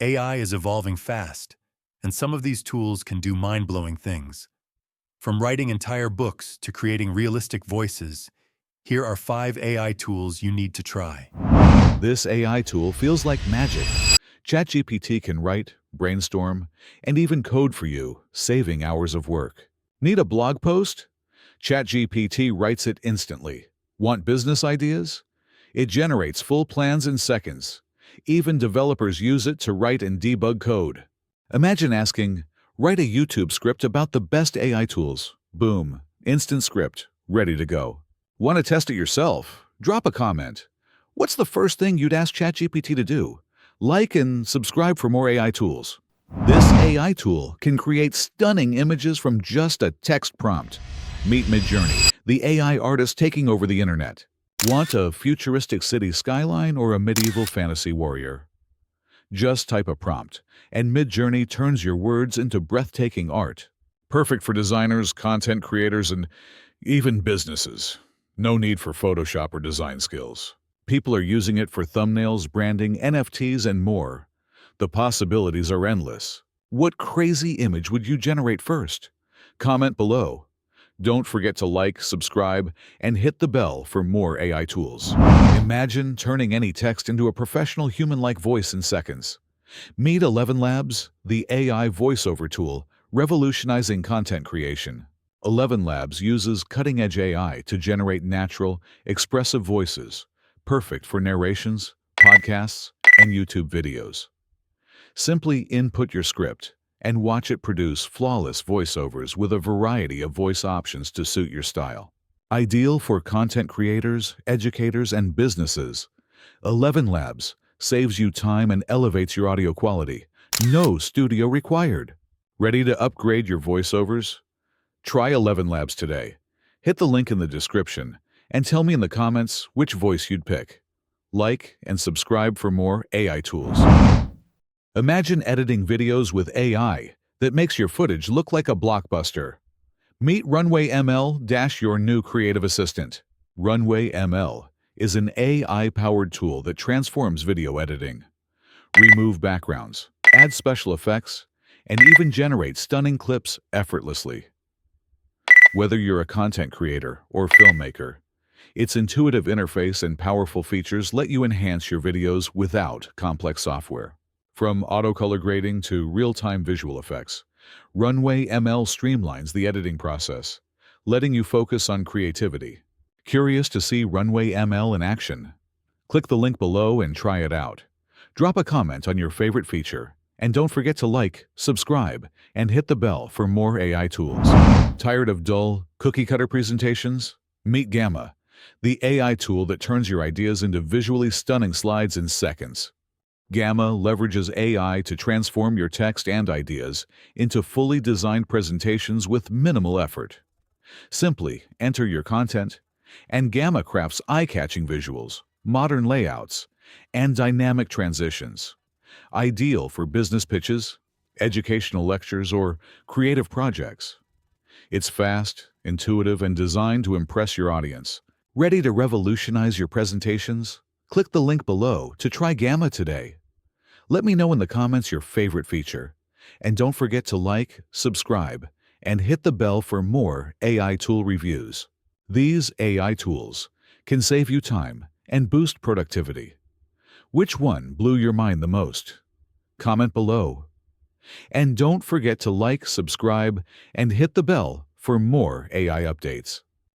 AI is evolving fast, and some of these tools can do mind-blowing things. From writing entire books to creating realistic voices, here are 5 AI tools you need to try. This AI tool feels like magic. ChatGPT can write, brainstorm, and even code for you, saving hours of work. Need a blog post? ChatGPT writes it instantly. Want business ideas? It generates full plans in seconds. Even developers use it to write and debug code. Imagine asking, write a YouTube script about the best AI tools. Boom, instant script, ready to go. Want to test it yourself? Drop a comment. What's the first thing you'd ask ChatGPT to do? Like and subscribe for more AI tools. This AI tool can create stunning images from just a text prompt. Meet MidJourney, the AI artist taking over the internet. Want a futuristic city skyline or a medieval fantasy warrior? Just type a prompt, and MidJourney turns your words into breathtaking art. Perfect for designers, content creators, and even businesses. No need for Photoshop or design skills. People are using it for thumbnails, branding, NFTs, and more. The possibilities are endless. What crazy image would you generate first? Comment below. Don't forget to like, subscribe, and hit the bell for more AI tools. Imagine turning any text into a professional human-like voice in seconds. Meet ElevenLabs, the AI voiceover tool, revolutionizing content creation. ElevenLabs uses cutting-edge AI to generate natural, expressive voices, perfect for narrations, podcasts, and YouTube videos. Simply input your script and watch it produce flawless voiceovers with a variety of voice options to suit your style. Ideal for content creators, educators, and businesses, ElevenLabs saves you time and elevates your audio quality. No studio required. Ready to upgrade your voiceovers? Try ElevenLabs today. Hit the link in the description and tell me in the comments which voice you'd pick. Like and subscribe for more AI tools. Imagine editing videos with AI that makes your footage look like a blockbuster. Meet RunwayML, your new creative assistant. RunwayML is an AI-powered tool that transforms video editing. Remove backgrounds, add special effects, and even generate stunning clips effortlessly. Whether you're a content creator or filmmaker, its intuitive interface and powerful features let you enhance your videos without complex software. From auto-color grading to real-time visual effects, RunwayML streamlines the editing process, letting you focus on creativity. Curious to see RunwayML in action? Click the link below and try it out. Drop a comment on your favorite feature, and don't forget to like, subscribe, and hit the bell for more AI tools. Tired of dull, cookie-cutter presentations? Meet Gamma, the AI tool that turns your ideas into visually stunning slides in seconds. Gamma leverages AI to transform your text and ideas into fully designed presentations with minimal effort. Simply enter your content, and Gamma crafts eye-catching visuals, modern layouts, and dynamic transitions. Ideal for business pitches, educational lectures, or creative projects. It's fast, intuitive, and designed to impress your audience. Ready to revolutionize your presentations? Click the link below to try Gamma today. Let me know in the comments your favorite feature. And don't forget to like, subscribe, and hit the bell for more AI tool reviews. These AI tools can save you time and boost productivity. Which one blew your mind the most? Comment below. And don't forget to like, subscribe, and hit the bell for more AI updates.